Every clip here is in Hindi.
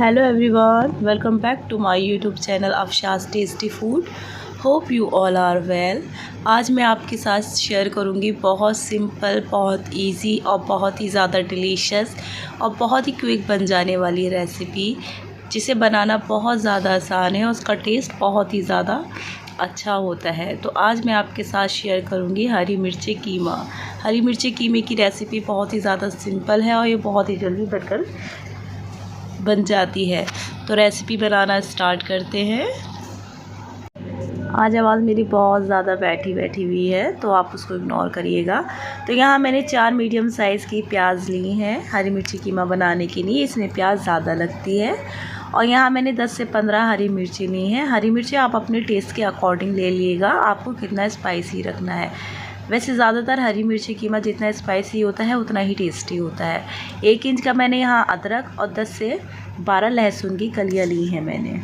Hello everyone, welcome back to my YouTube channel Afsha's tasty food. Hope you all are well. आज मैं आपके साथ शेयर करूंगी बहुत सिंपल, बहुत इजी और बहुत ही ज़्यादा डिलीशियस और बहुत ही क्विक बन जाने वाली रेसिपी, जिसे बनाना बहुत ज़्यादा आसान है और उसका टेस्ट बहुत ही ज़्यादा अच्छा होता है। तो आज मैं आपके साथ शेयर करूंगी हरी मिर्ची कीमा। हरी मिर्ची कीमे की रेसिपी बहुत ही ज़्यादा सिंपल है और ये बहुत ही जल्दी बनकर बन जाती है। तो रेसिपी बनाना स्टार्ट करते हैं। आज आवाज़ मेरी बहुत ज़्यादा बैठी हुई है, तो आप उसको इग्नोर करिएगा। तो यहाँ मैंने 4 मीडियम साइज़ की प्याज ली हैं हरी मिर्ची कीमा बनाने के लिए। इसमें प्याज ज़्यादा लगती है। और यहाँ मैंने 10 से 15 हरी मिर्ची ली हैं। हरी मिर्ची आप अपने टेस्ट के अकॉर्डिंग ले लीजिएगा, आपको कितना स्पाइसी रखना है। वैसे ज़्यादातर हरी मिर्ची कीमा जितना स्पाइसी होता है उतना ही टेस्टी होता है। 1 इंच का मैंने यहाँ अदरक और 10 से 12 लहसुन की कलियाँ ली हैं मैंने।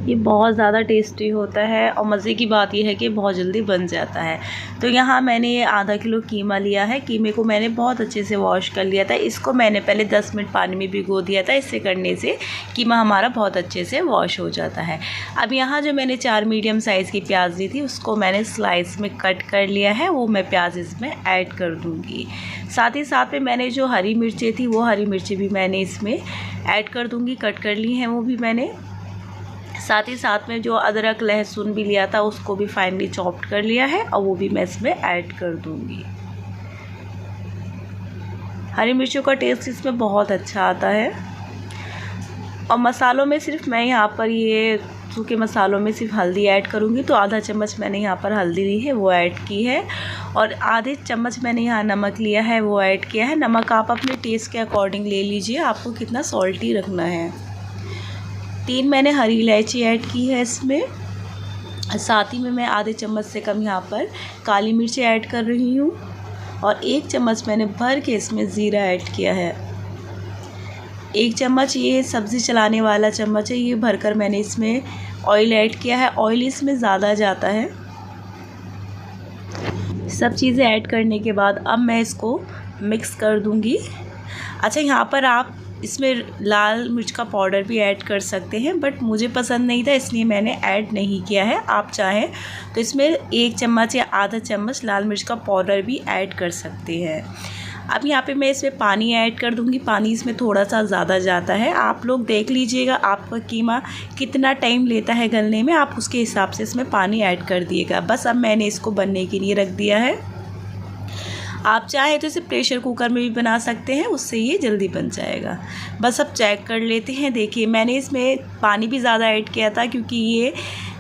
ये बहुत ज़्यादा टेस्टी होता है और मज़े की बात यह है कि बहुत जल्दी बन जाता है। तो यहाँ मैंने ये आधा किलो कीमा लिया है। कीमे को मैंने बहुत अच्छे से वॉश कर लिया था। इसको मैंने पहले 10 मिनट पानी में भिगो दिया था। इससे करने से कीमा हमारा बहुत अच्छे से वॉश हो जाता है। अब यहाँ जो मैंने 4 मीडियम साइज़ की प्याज ली थी, उसको मैंने स्लाइस में कट कर लिया है। वो मैं प्याज इसमें ऐड कर दूँगी। साथ ही साथ में मैंने जो हरी मिर्ची थी, वो हरी मिर्ची भी मैंने इसमें ऐड कर दूँगी। कट कर ली हैं वो भी मैंने। साथ ही साथ में जो अदरक लहसुन भी लिया था, उसको भी फाइनली चॉप्ड कर लिया है और वो भी मैं इसमें ऐड कर दूंगी। हरी मिर्चों का टेस्ट इसमें बहुत अच्छा आता है। और मसालों में सिर्फ मैं यहाँ पर ये सूखे मसालों में सिर्फ हल्दी ऐड करूँगी। तो आधा चम्मच मैंने यहाँ पर हल्दी ली है, वो ऐड की है। और आधे चम्मच मैंने यहाँ नमक लिया है, वो ऐड किया है। नमक आप अपने टेस्ट के अकॉर्डिंग ले लीजिए, आपको कितना सॉल्टी रखना है। 3 मैंने हरी इलायची ऐड की है इसमें। साथ ही में मैं आधे चम्मच से कम यहाँ पर काली मिर्च ऐड कर रही हूँ। और 1 चम्मच मैंने भर के इसमें ज़ीरा ऐड किया है। 1 चम्मच ये सब्ज़ी चलाने वाला चम्मच है, ये भरकर मैंने इसमें ऑयल ऐड किया है। ऑयल इसमें ज़्यादा जाता है। सब चीज़ें ऐड करने के बाद अब मैं इसको मिक्स कर दूँगी। अच्छा, यहाँ पर आप इसमें लाल मिर्च का पाउडर भी ऐड कर सकते हैं, बट मुझे पसंद नहीं था इसलिए मैंने ऐड नहीं किया है। आप चाहें तो इसमें 1 चम्मच या आधा चम्मच लाल मिर्च का पाउडर भी ऐड कर सकते हैं। अब यहाँ पे मैं इसमें पानी ऐड कर दूँगी। पानी इसमें थोड़ा सा ज़्यादा जाता है। आप लोग देख लीजिएगा आपका कीमा कितना टाइम लेता है गलने में, आप उसके हिसाब से इसमें पानी ऐड कर दिएगा। बस अब मैंने इसको बनने के लिए रख दिया है। आप चाहें तो इसे प्रेशर कुकर में भी बना सकते हैं, उससे ये जल्दी बन जाएगा। बस अब चेक कर लेते हैं। देखिए, मैंने इसमें पानी भी ज़्यादा ऐड किया था क्योंकि ये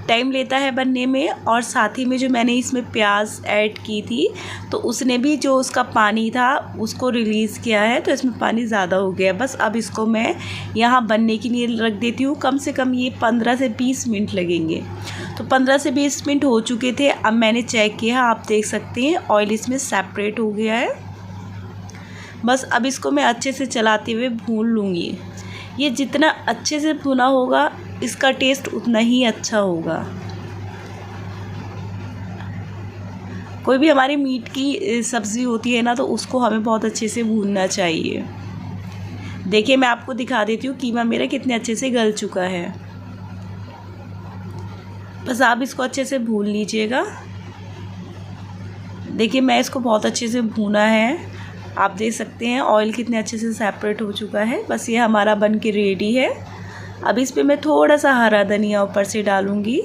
टाइम लेता है बनने में। और साथ ही में जो मैंने इसमें प्याज ऐड की थी, तो उसने भी जो उसका पानी था उसको रिलीज़ किया है, तो इसमें पानी ज़्यादा हो गया। बस अब इसको मैं यहाँ बनने के लिए रख देती हूँ। कम से कम ये 15 से 20 मिनट लगेंगे। तो 15 से 20 मिनट हो चुके थे। अब मैंने चेक किया, आप देख सकते हैं ऑयल इसमें सेपरेट हो गया है। बस अब इसको मैं अच्छे से चलाते हुए भून लूँगी। ये जितना अच्छे से भुना होगा, इसका टेस्ट उतना ही अच्छा होगा। कोई भी हमारी मीट की सब्ज़ी होती है ना, तो उसको हमें बहुत अच्छे से भूनना चाहिए। देखिए, मैं आपको दिखा देती हूँ कीमा मेरा कितने अच्छे से गल चुका है। बस आप इसको अच्छे से भून लीजिएगा। देखिए, मैं इसको बहुत अच्छे से भूना है। आप देख सकते हैं ऑयल कितने अच्छे से सेपरेट हो चुका है। बस ये हमारा बन के रेडी है। अब इस पे मैं थोड़ा सा हरा धनिया ऊपर से डालूँगी।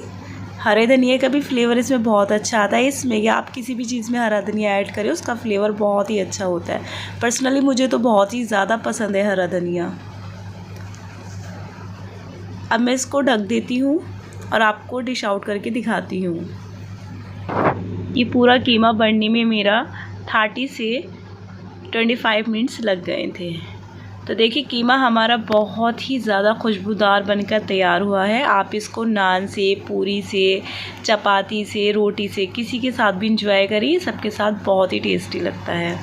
हरे धनिया का भी फ्लेवर इसमें बहुत अच्छा आता है। इसमें या आप किसी भी चीज़ में हरा धनिया ऐड करें, उसका फ्लेवर बहुत ही अच्छा होता है। पर्सनली मुझे तो बहुत ही ज़्यादा पसंद है हरा धनिया। अब मैं इसको ढक देती हूँ और आपको डिश आउट करके दिखाती हूँ। ये पूरा कीमा बनने में मेरा 30 से 25 मिनट्स लग गए थे। तो देखिए, कीमा हमारा बहुत ही ज़्यादा खुशबूदार बनकर तैयार हुआ है। आप इसको नान से, पूरी से, चपाती से, रोटी से, किसी के साथ भी इंजॉय करिए। सबके साथ बहुत ही टेस्टी लगता है।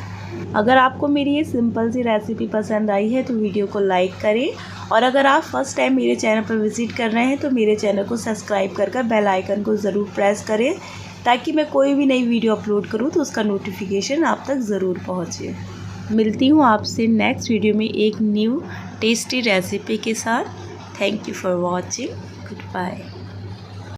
अगर आपको मेरी ये सिंपल सी रेसिपी पसंद आई है तो वीडियो को लाइक करें। और अगर आप फर्स्ट टाइम मेरे चैनल पर विज़िट कर रहे हैं तो मेरे चैनल को सब्सक्राइब कर बेल आइकन को ज़रूर प्रेस करें, ताकि मैं कोई भी नई वीडियो अपलोड करूं तो उसका नोटिफिकेशन आप तक ज़रूर पहुंचे। मिलती हूँ आपसे नेक्स्ट वीडियो में एक न्यू टेस्टी रेसिपी के साथ। Thank you for watching. Good bye.